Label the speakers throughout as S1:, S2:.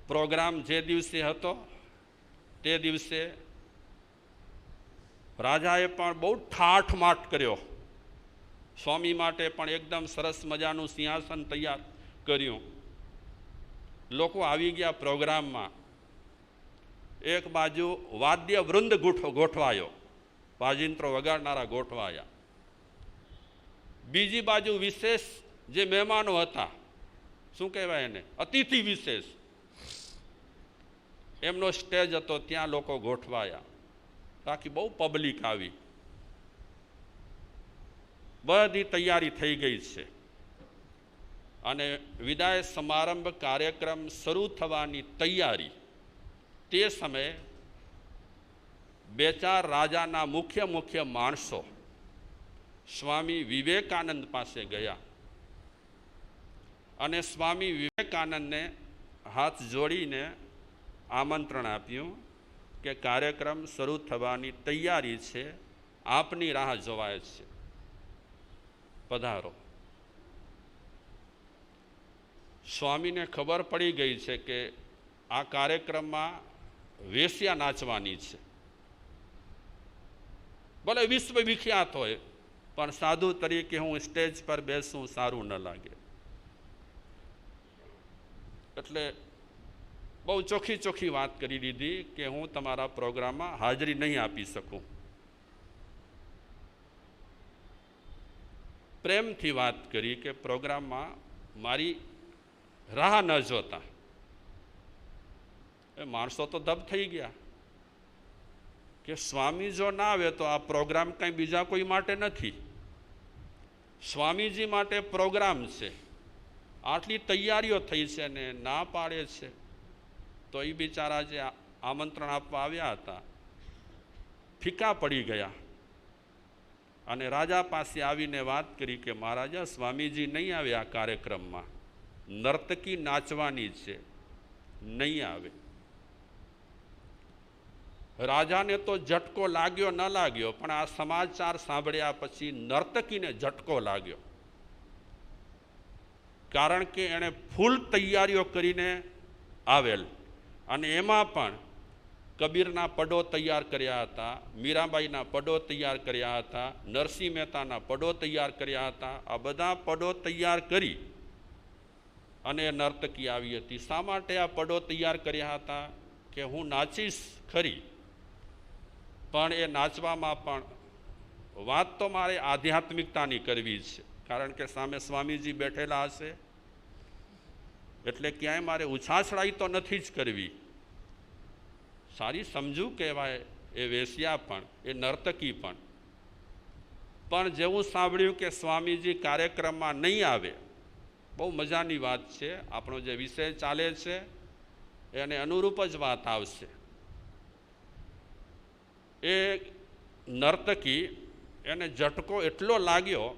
S1: Programme જે દિવસે હતો તે દિવસે રાજાએ પણ બહુ ઠાઠમાઠ કર્યો. સ્વામી માટે પણ એકદમ સરસ મજાનું સિંહાસન તૈયાર કર્યું. લોકો આવી ગયા પ્રોગ્રામમાં. એક બાજુ વાદ્ય વૃંદ ગોઠવાયો, વાજિંત્રો વગાડનારા ગોઠવાયા. બીજી બાજુ વિશેષ જે મહેમાનો હતા, શું કહેવાય એને, અતિથિ વિશેષ, એમનો સ્ટેજ હતો, ત્યાં લોકો ગોઠવાયા. બાકી બહુ પબ્લિક આવી. બધી તૈયારી થઈ ગઈ છે અને વિદાય સમારંભ કાર્યક્રમ શરૂ થવાની તૈયારી. તે સમયે બે ચાર રાજાના મુખ્ય માણસો સ્વામી વિવેકાનંદ પાસે ગયા અને સ્વામી વિવેકાનંદને હાથ જોડીને આમંત્રણ આપ્યું કે કાર્યક્રમ શરૂ થવાની તૈયારી છે, આપની રાહ જોવાય છે, પધારો. સ્વામીને ખબર પડી ગઈ છે કે આ કાર્યક્રમમાં વેશ્યા નાચવાની છે. ભલે વિશ્વ વિખ્યાત હોય, પણ સાધુ તરીકે હું સ્ટેજ પર બેસું સારું ન લાગે. એટલે બહુ ચોખ્ખી વાત કરી દીધી કે હું તમારા પ્રોગ્રામમાં હાજરી નહીં આપી શકું. પ્રેમથી વાત કરી કે પ્રોગ્રામમાં મારી રાહ ન જોતા. એ માણસો તો દબ થઈ ગયા કે સ્વામી જો ના આવે તો આ પ્રોગ્રામ કંઈ બીજા કોઈ માટે નથી, સ્વામીજી માટે પ્રોગ્રામ છે. આટલી તૈયારીઓ થઈ છે ને ના પાડે છે. તો એ બિચારા જે આમંત્રણ આપવા આવ્યા હતા ફીકા પડી ગયા અને રાજા પાસે આવીને વાત કરી કે મહારાજા, સ્વામીજી નહીં આવે આ કાર્યક્રમમાં, નર્તકી નાચવાની છે, નહીં આવે. રાજાને તો ઝટકો લાગ્યો ન લાગ્યો, પણ આ સમાચાર સાંભળ્યા પછી નર્તકીને ઝટકો લાગ્યો. કારણ કે એણે ફૂલ તૈયારીઓ કરીને આવેલ અને એમાં પણ કબીરના પડો તૈયાર કર્યા હતા, મીરાબાઈના પડો તૈયાર કર્યા હતા, નરસિંહ મહેતાના પડો તૈયાર કર્યા હતા. આ બધા પડો તૈયાર કરી અને નર્તકી આવી હતી. શા માટે આ પડો તૈયાર કર્યા હતા? કે હું નાચીશ ખરી, પણ એ નાચવામાં પણ વાત તો મારે આધ્યાત્મિકતાની કરવી છે. કારણ કે સામે સ્વામીજી બેઠેલા હશે, એટલે ક્યાંય મારે ઉછાછડાઈ તો નથી જ કરવી. સારી સમજુ કહેવાય એ વેશ્યા પણ, એ નર્તકી પણ. પણ જેવું સાંભળ્યું કે સ્વામીજી કાર્યક્રમમાં નહીં આવે, બહુ મજાની વાત છે. આપણો જે વિષય ચાલે છે એને અનુરૂપ જ વાત આવશે. એ નર્તકી, એને ઝટકો એટલો લાગ્યો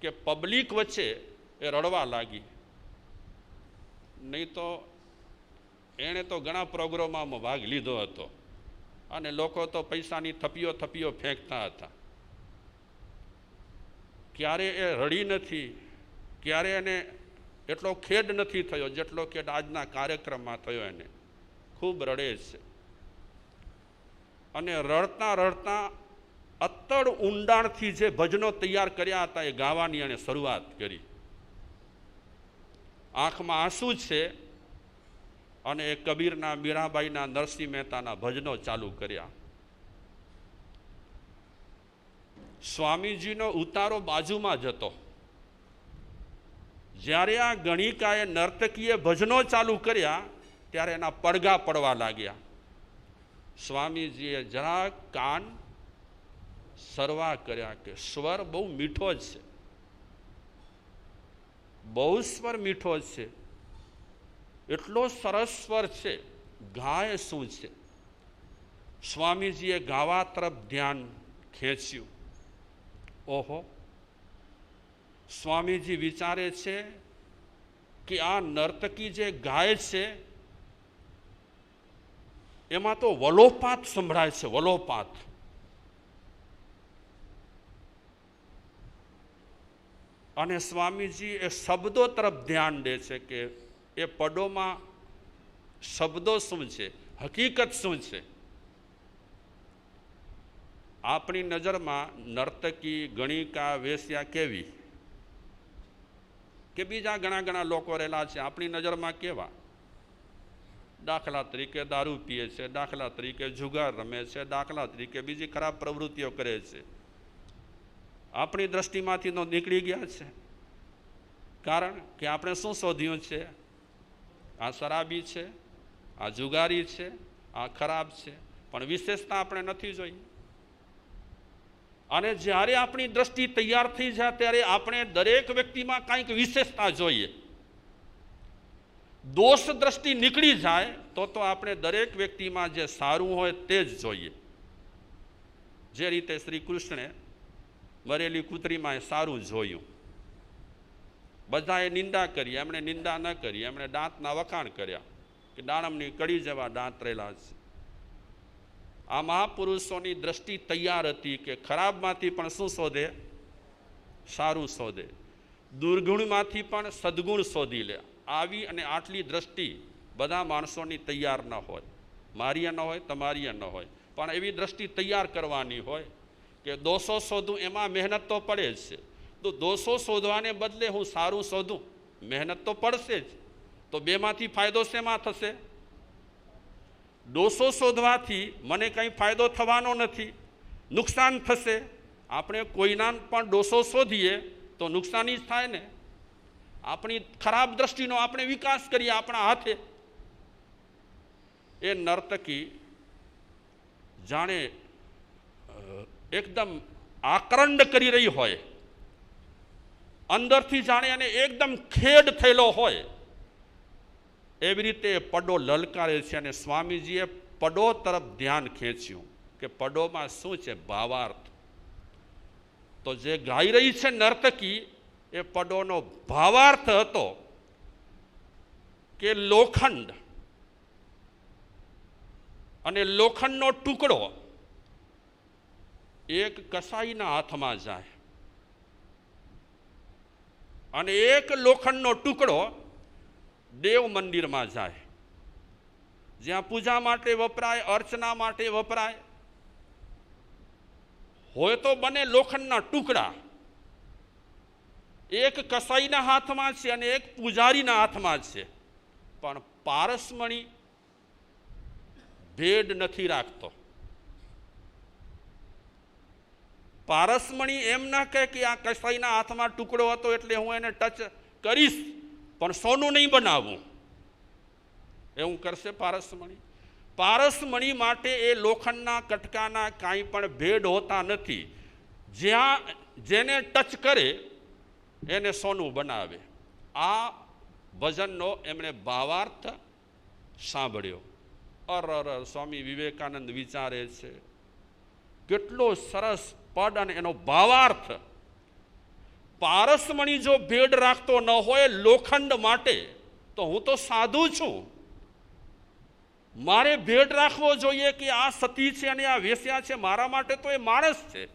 S1: કે પબ્લિક વચ્ચે એ રડવા લાગી. નહીં તો એણે તો ઘણા પ્રોગ્રામોમાં ભાગ લીધો હતો અને લોકો તો પૈસાની થપીઓ ફેંકતા હતા. ક્યારે એ રડી નથી, ક્યારે એને એટલો ખેદ નથી થયો જેટલો ખેદ આજના કાર્યક્રમમાં થયો. એને ખૂબ રડે છે અને રડતા રડતા અત્તર ઊંડાણથી જે ભજનો તૈયાર કર્યા હતા એ ગાવાની એણે શરૂઆત કરી. આંખમાં આંસુ છે અને એ કબીરના, મીરાબાઈના, નરસિંહ મહેતાના ભજનો ચાલુ કર્યા. સ્વામીજીનો ઉતારો બાજુમાં જ હતો. જ્યારે આ ગણિકાએ, નર્તકીએ ભજનો ચાલુ કર્યા ત્યારે એના પડઘા પડવા લાગ્યા. સ્વામીજીએ જરા કાન સરવા કર્યા કે સ્વર બહુ મીઠો જ છે, બહુ સ્વર મીઠો છે, એટલો સરસ સ્વર છે, ગાય શું છે? સ્વામીજીએ ગાવા તરફ ધ્યાન ખેંચ્યું. ઓહો, સ્વામીજી વિચારે છે કે આ નર્તકી જે ગાય છે એમાં તો વલોપાત સંભળાય છે, વલોપાત. અને સ્વામીજી એ શબ્દો તરફ ધ્યાન દે છે કે એ પડોમાં શબ્દો શું છે, હકીકત શું છે? આપણી નજરમાં નર્તકી, ગણિકા, વેશ્યા કેવી કે બીજા ઘણા ઘણા લોકો રહેલા છે, આપણી નજરમાં કેવા? દાખલા તરીકે દારૂ પીએ છે, દાખલા તરીકે જુગાર રમે છે, દાખલા તરીકે બીજી ખરાબ પ્રવૃત્તિઓ કરે છે. આપણી દ્રષ્ટિમાંથી તો નીકળી ગયા છે. કારણ કે આપણે શું શોધ્યું છે? આ શરાબી છે, આ જુગારી છે, આ ખરાબ છે, પણ વિશેષતા આપણે નથી જોઈ. અને જ્યારે આપણી દ્રષ્ટિ તૈયાર થઈ જાય ત્યારે આપણે દરેક વ્યક્તિમાં કંઈક વિશેષતા જોઈએ. દોષ દ્રષ્ટિ નીકળી જાય તો આપણે દરેક વ્યક્તિમાં જે સારું હોય તે જ જોઈએ. જે રીતે શ્રી કૃષ્ણે મરેલી કૂતરીમાં સારું જોયું. બધાએ નિંદા કરી, એમણે નિંદા ન કરી, એમણે દાંતના વખાણ કર્યા કે દાડમની કડી જેવા દાંત રહેલા છે. આ મહાપુરુષોની દ્રષ્ટિ તૈયાર હતી કે ખરાબમાંથી પણ શું શોધે? સારું શોધે. દુર્ગુણમાંથી પણ સદગુણ શોધી લે. આવી અને આટલી દ્રષ્ટિ બધા માણસોની તૈયાર ન હોય. મારી ન હોય, તમારી ન હોય, પણ એવી દ્રષ્ટિ તૈયાર કરવાની હોય કે દોષો શોધું એમાં મહેનત તો પડે જ છે. તો દોષો શોધવાને બદલે હું સારું શોધું, મહેનત તો પડશે જ. તો બેમાંથી ફાયદો શેમાં થશે? દોષો શોધવાથી મને કંઈ ફાયદો થવાનો નથી, નુકસાન થશે. આપણે કોઈના પણ દોષો શોધીએ તો નુકસાની જ થાય ને. આપણી ખરાબ દ્રષ્ટિનો આપણે વિકાસ કરીએ આપણા હાથે. એ નર્તકી જાણે એકદમ આક્રંદ કરી રહી હોય, અંદરથી જાણે અને એકદમ ખેડ થયેલો હોય, એવી રીતે પડો લલકારે છે. અને સ્વામીજીએ પડો તરફ ધ્યાન ખેંચ્યું કે પડોમાં શું છે? ભાવાર્થ. તો જે ગાઈ રહી છે નર્તકી, એ પડોનો ભાવાર્થ હતો કે લોખંડ અને લોખંડનો ટુકડો એક કસાઈના હાથમાં જાય અને એક લોખંડનો ટુકડો દેવ મંદિરમાં જાય, જ્યાં પૂજા માટે વપરાય, અર્ચના માટે વપરાય. હોય તો બને લોખંડના ટુકડા, એક કસાઈના હાથમાં છે અને એક પૂજારીના હાથમાં છે. પણ પારસમણી ભેદ નથી રાખતો. પારસમણી એમ ના કહે કે આ કસાઈના હાથમાં ટુકડો હતો એટલે હું એને ટચ કરીશ પણ સોનું નહીં બનાવું. એવું કરશે પારસમણી? પારસમણી માટે એ લોખંડના કટકાના કાંઈ પણ ભેદ હોતા નથી. જ્યાં જેને ટચ કરે એને સોનું બનાવે. આ ભજનનો એમણે ભાવાર્થ સાંભળ્યો. અર સ્વામી વિવેકાનંદ વિચારે છે કેટલો સરસ પદ અને એનો ભાવાર્થ. પારસમણી જો ભેદ રાખતો ન હોય લોખંડ માટે, તો હું તો સાધુ છું, મારે ભેદ રાખવો જોઈએ કે આ સતી છે અને આ વેશ્યા છે, મારા માટે તો એ માણસ છે.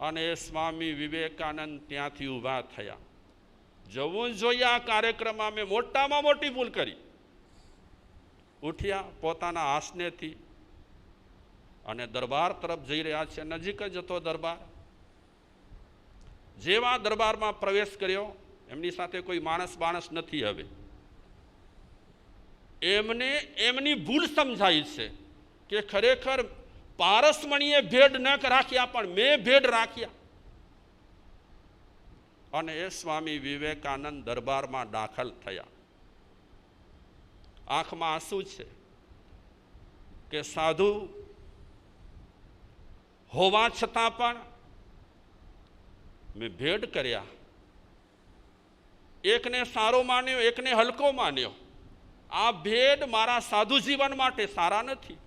S1: અને સ્વામી વિવેકાનંદ ત્યાંથી ઊભા થયા. જવું જોઈએ આ કાર્યક્રમમાં મેં મોટામાં મોટી ભૂલ કરી. ઉઠ્યા પોતાના આસનેથી અને દરબાર તરફ જઈ રહ્યા છે. નજીક જ હતો દરબાર. જેવા દરબારમાં પ્રવેશ કર્યો, એમની સાથે કોઈ માણસ નથી. હવે એમને એમની ભૂલ સમજાય છે કે ખરેખર પારસમણીએ ભેદ ન રાખ્યા પણ મેં ભેદ રાખ્યા. અને એ સ્વામી વિવેકાનંદ દરબારમાં દાખલ થયા. આંખમાં આંસુ છે કે સાધુ હોવા છતાં પણ મેં ભેદ કર્યા. એકને સારો માન્યો, એકને હલકો માન્યો. આ ભેદ મારા સાધુ જીવન માટે સારા નથી.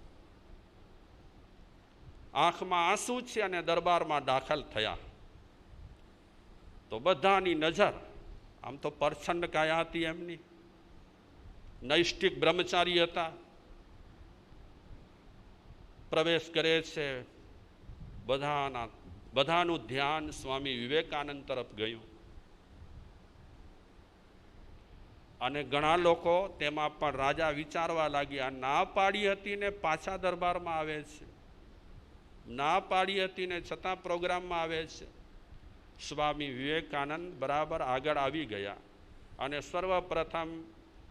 S1: આંખમાં આંસુ છે અને દરબારમાં દાખલ થયા. તો બધાની નજર આમ તો પરછંડ કાયા હતી એમની. નૈષ્ઠિક બ્રહ્મચારી હતા. પ્રવેશ કરે છે, બધાનું ધ્યાન સ્વામી વિવેકાનંદ તરફ ગયું. અને ઘણા લોકો તેમાં પણ રાજા વિચારવા લાગ્યા, ના પાડી હતી ને પાછા દરબારમાં આવે છે, ના પાડી હતી ને છતાં પ્રોગ્રામમાં આવે છે. સ્વામી વિવેકાનંદ બરાબર આગળ આવી ગયા અને સર્વપ્રથમ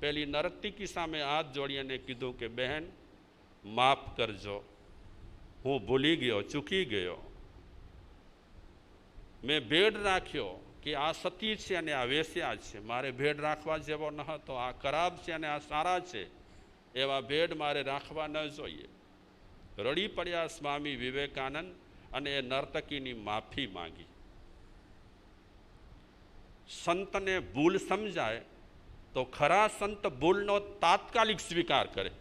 S1: પેલી નર્તકી સામે હાથ જોડીને કીધું કે બહેન, માફ કરજો, હું ભૂલી ગયો, ચૂકી ગયો. મેં ભેદ રાખ્યો કે આ સતી છે અને આ વેશ્યા છે, મારે ભેદ રાખવા જેવો ન હતો. આ ખરાબ છે અને આ સારા છે, એવા ભેદ મારે રાખવા ન જોઈએ. રડી પડ્યા સ્વામી વિવેકાનંદ અને એ નર્તકીની માફી માંગી. સંતને ભૂલ સમજાય તો ખરા સંત ભૂલનો તાત્કાલિક સ્વીકાર કરે.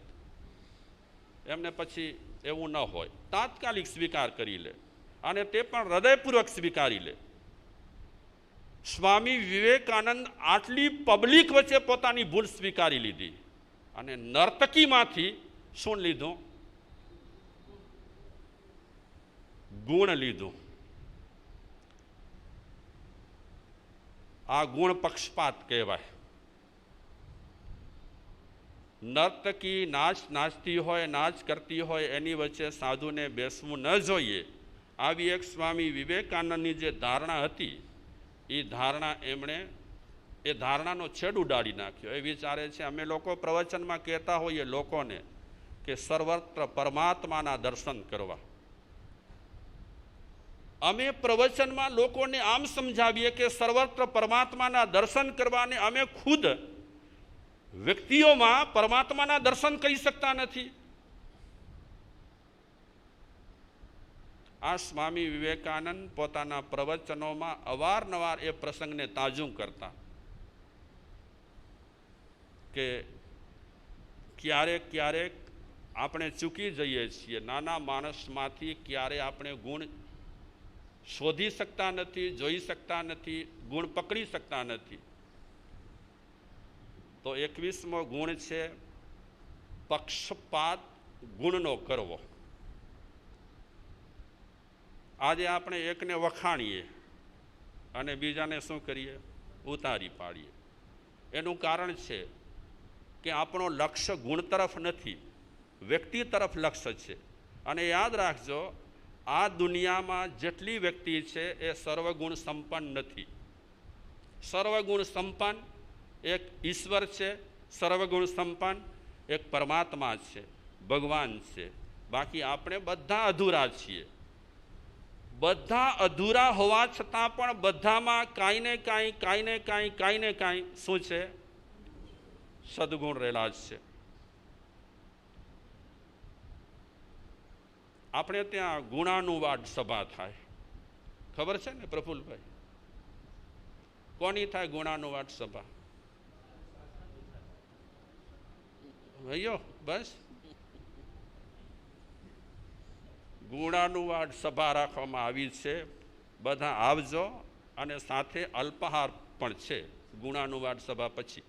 S1: એમને પછી એવું ન હોય, તાત્કાલિક સ્વીકાર કરી લે અને તે પણ હૃદયપૂર્વક સ્વીકારી લે. સ્વામી વિવેકાનંદ આટલી પબ્લિક વચ્ચે પોતાની ભૂલ સ્વીકારી લીધી અને નર્તકીમાંથી શું લીધું? ગુણ લીધું. આ ગુણ પક્ષપાત કહેવાય. નર્તકી નાચતી હોય, નાચ કરતી હોય, એની વચ્ચે સાધુને બેસવું ન જોઈએ. આવી એક સ્વામી વિવેકાનંદની જે ધારણા હતી, એ ધારણાનો છેડ ઉડાડી નાખ્યો. એ વિચારે છે, અમે લોકો પ્રવચનમાં કહેતા હોઈએ લોકોને કે સર્વત્ર પરમાત્માના દર્શન કરવા. અમે પ્રવચનમાં લોકોને આમ સમજાવીએ કે સર્વત્ર પરમાત્માના દર્શન કરવાને અમે ખુદ વ્યક્તિઓમાં પરમાત્માના દર્શન કરી શકતા નથી. આ સ્વામી વિવેકાનંદ પોતાના પ્રવચનોમાં અવારનવાર એ પ્રસંગને તાજું કરતા કે ક્યારેક ક્યારેક આપણે ચૂકી જઈએ છીએ. નાના માણસમાંથી ક્યારે આપણે ગુણ શોધી શકતા નથી, જોઈ શકતા નથી, ગુણ પકડી શકતા નથી. તો 21મો ગુણ છે પક્ષપાત ગુણનો કરવો. આજે આપણે એકને વખાણીએ અને બીજાને શું કરીએ? ઉતારી પાડીએ. એનું કારણ છે કે આપણો લક્ષ્ય ગુણ તરફ નથી, વ્યક્તિ તરફ લક્ષ્ય છે. અને યાદ રાખજો, આ દુનિયામાં જેટલી વ્યક્તિ છે એ સર્વગુણ સંપન્ન નથી. સર્વગુણ સંપન્ન એક ઈશ્વર છે, સર્વગુણ સંપન્ન એક પરમાત્મા છે, ભગવાન છે. બાકી આપણે બધા અધૂરા છીએ. બધા અધૂરા હોવા છતાં પણ બધામાં કાંઈ ને કાંઈ શું છે? સદગુણ રહેલા જ છે. આપણે ત્યાં ગુણાનુવાદ સભા થાય, ખબર છે ને પ્રફુલભાઈ? કોની થાય ગુણાનુવાદ સભા? ભાઈઓ બસ ગુણાનુવાદ સભા રાખવામાં આવી છે. બધા આવજો અને સાથે અલ્પાહાર પણ છે ગુણાનુવાદ સભા પછી.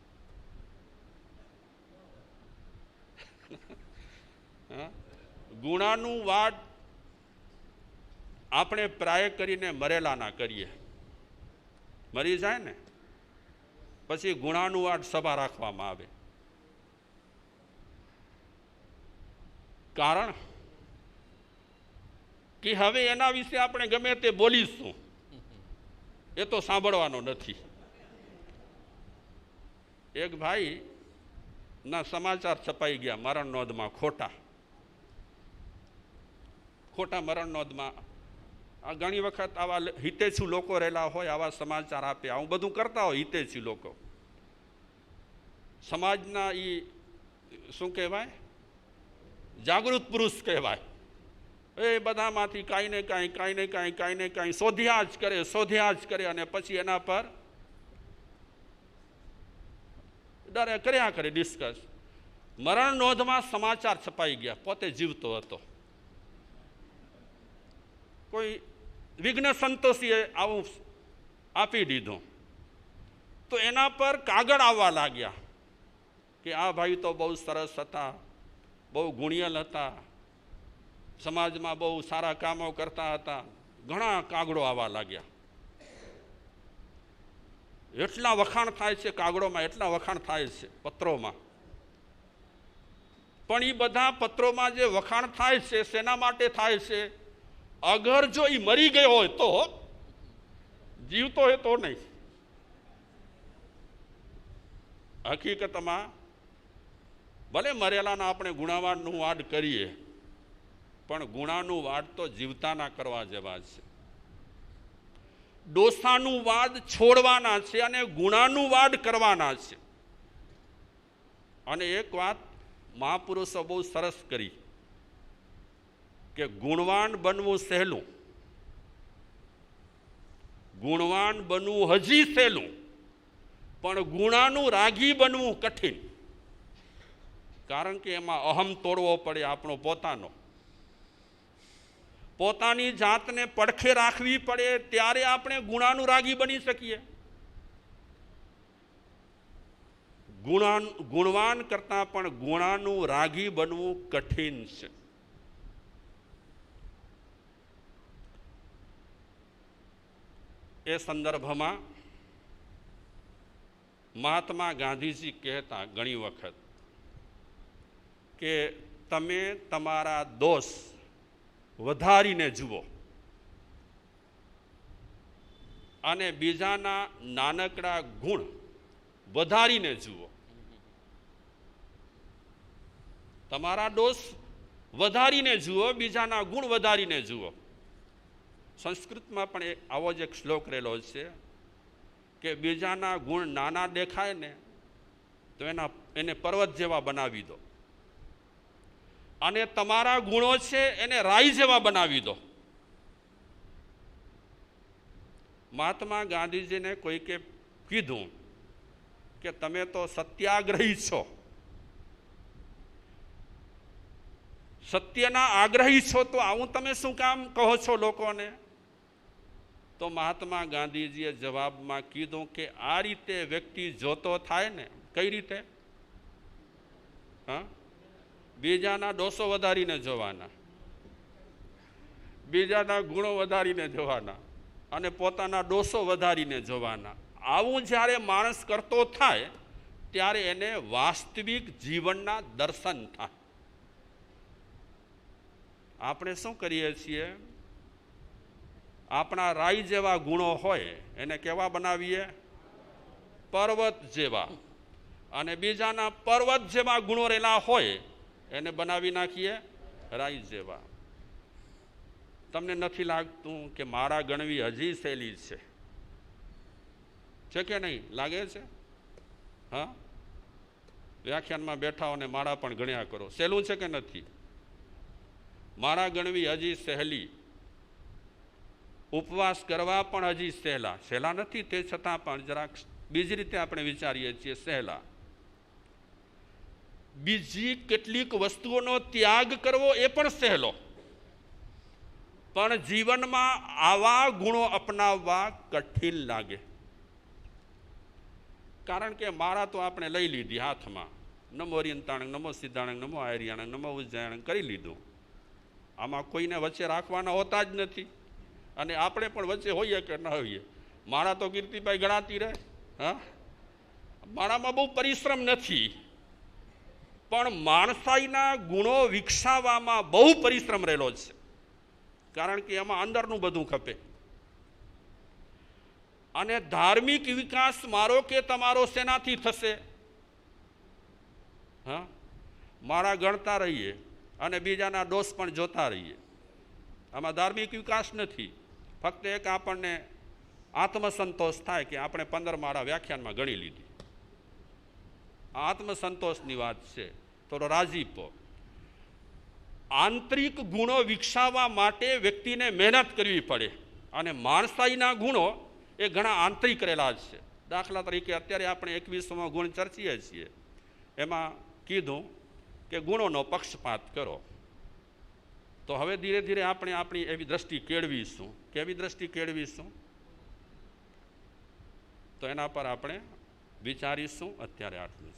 S1: ગુણાનુવાદ આપણે પ્રાય કરીને મરેલાના કરીએ, મરી જાય ને પછી ગુણાનુવાદ સભા રાખવામાં આવે. કારણ કે હવે એના વિશે આપણે ગમે તે બોલીશું, એ તો સાંભળવાનો નથી. એક ભાઈ ના સમાચાર છપાઈ ગયા મરણ નોંધમાં, ખોટા મરણ નોંધમાં. ઘણી વખત આવા હિતેચ્છુ લોકો રહેલા હોય, આવા સમાચાર આપે, આવું બધું કરતા હોય હિતેચ્છુ લોકો. સમાજના એ શું કહેવાય? જાગૃત પુરુષ કહેવાય. એ બધામાંથી કાંઈ ને કાંઈ શોધ્યા જ કરે અને પછી એના પર કર્યા કરે ડિસ્કસ. મરણ નોંધમાં સમાચાર છપાઈ ગયા, પોતે જીવતો હતો. કોઈ વિઘ્ન સંતોષીએ આવું આપી દીધું તો એના પર કાગળ આવવા લાગ્યા કે આ ભાઈ તો બહુ સરસ હતા, બહુ ગુણિયલ હતા, સમાજમાં બહુ સારા કામો કરતા હતા. ઘણા કાગળો આવવા લાગ્યા. એટલા વખાણ થાય છે કાગળોમાં, એટલા વખાણ થાય છે પત્રોમાં. પણ એ બધા પત્રોમાં જે વખાણ થાય છે શેના માટે થાય છે? અગર જો એ મરી ગયો હોય તો, જીવતો હોય તો નહીં. હકીકતમાં ભલે મરેલાના આપણે ગુણાવાનનું વાડ કરીએ, પણ ગુણાનું વાડ તો જીવતાના કરવા જેવા છે. ડોસાનું વાદ છોડવાના છે અને ગુણાનું વાડ કરવાના છે. અને એક વાત મહાપુરુષો બહુ સરસ કરી કે ગુણવાન બનવું સહેલું, ગુણવાન બનવું હજી સહેલું, પણ ગુણાનું રાગી બનવું કઠિન. કારણ કે એમાં અહમ તોડવો પડે, આપણો પોતાનો, પોતાની જાતને પડખે રાખવી પડે, ત્યારે આપણે ગુણાનું રાગી બની શકીએ. ગુણવાન કરતા પણ ગુણાનું રાગી બનવું કઠિન છે. એ સંદર્ભમાં મહાત્મા ગાંધીજી કહેતા ઘણી વખત કે તમે તમારા દોષ વધારીને જુઓ અને બીજાના નાનકડા ગુણ વધારીને જુઓ. તમારા દોષ વધારીને જુઓ, બીજાના ગુણ વધારીને જુઓ. સંસ્કૃતમાં પણ આવો જ એક શ્લોક રહેલો છે કે બીજાના ગુણ નાના દેખાય ને તો એને પર્વત જેવા બનાવી દો, અને તમારા ગુણો છે એને રાઈ જેવા બનાવી દો. મહાત્મા ગાંધીજીને કોઈકે કીધું કે તમે તો સત્યાગ્રહી છો, સત્યના આગ્રહી છો, તો આવું તમે શું કામ કહો છો લોકોને? તો મહાત્મા ગાંધીજીએ જવાબમાં કીધું કે આ રીતે વ્યક્તિ જોતો થાય ને. કઈ રીતે? હા, બીજાના દોષો વધારીને જોવાના, બીજાના ગુણો વધારીને જોવાના અને પોતાના દોષો વધારીને જોવાના. આવું જ્યારે માણસ કરતો થાય ત્યારે એને વાસ્તવિક જીવનના દર્શન થાય. આપણે શું કરીએ છીએ? આપણા રાઈ જેવા ગુણો હોય એને કેવા બનાવીએ? પર્વત જેવા. અને બીજાના પર્વત જેવા ગુણો રહેલા હોય એને બનાવી નાખીએ રાઈ જેવા. તમને નથી લાગતું કે મારા ગણવી હજી સહેલી છે કે નહીં? લાગે છે? હા, વ્યાખ્યાનમાં બેઠાઓને મારા પણ ગણ્યા કરો. સહેલું છે કે નથી? મારા ગણવી હજી સહેલી. ઉપવાસ કરવા પણ હજી સહેલા. સહેલા નથી, તે છતાં પણ જરાક બીજી રીતે આપણે વિચારીએ છીએ સહેલા. બીજી કેટલીક વસ્તુઓનો ત્યાગ કરવો એ પણ સહેલો. પણ જીવનમાં આવા ગુણો અપનાવવા કઠિન લાગે. કારણ કે મારા તો આપણે લઈ લીધી હાથમાં. નમો અરિયંતાણંગ, નમો સિદ્ધાણંગ, નમો આયર્યાણંગ, નમો ઉજ્જયાણંગ કરી લીધું. આમાં કોઈને વચ્ચે રાખવાના હોતા જ નથી. અને આપણે પણ વચ્ચે હોઈએ કે ન હોઈએ. મારા તો કીર્તિભાઈ ગણાતી રહે. હા, મારામાં બહુ પરિશ્રમ નથી, પણ માણસાઈના ગુણો વિકસાવવામાં બહુ પરિશ્રમ રહેલો છે. કારણ કે એમાં અંદરનું બધું ખપે. અને ધાર્મિક વિકાસ મારો કે તમારો શેનાથી થશે? હા, મારા ગણતા રહીએ અને બીજાના દોષ પણ જોતા રહીએ. આમાં ધાર્મિક વિકાસ નથી. ફક્ત એક આપણને આત્મસંતોષ થાય કે આપણે 15 માળા વ્યાખ્યાનમાં ગણી લીધી. આત્મસંતોષની વાત છે, થોડો રાજીપો. આંતરિક ગુણો વિકસાવવા માટે વ્યક્તિને મહેનત કરવી પડે. અને માણસાઈના ગુણો એ ઘણા આંતરિક રહેલા છે. દાખલા તરીકે અત્યારે આપણે 21મો ગુણ ચર્ચીએ છીએ, એમાં કીધું કે ગુણોનો પક્ષપાત કરો. તો હવે ધીરે ધીરે આપણે આપણી એવી દ્રષ્ટિ કેળવીશું. કેવી દ્રષ્ટિ કેળવીશું? તો એના પર આપણે વિચારીશું. અત્યારે આટલું.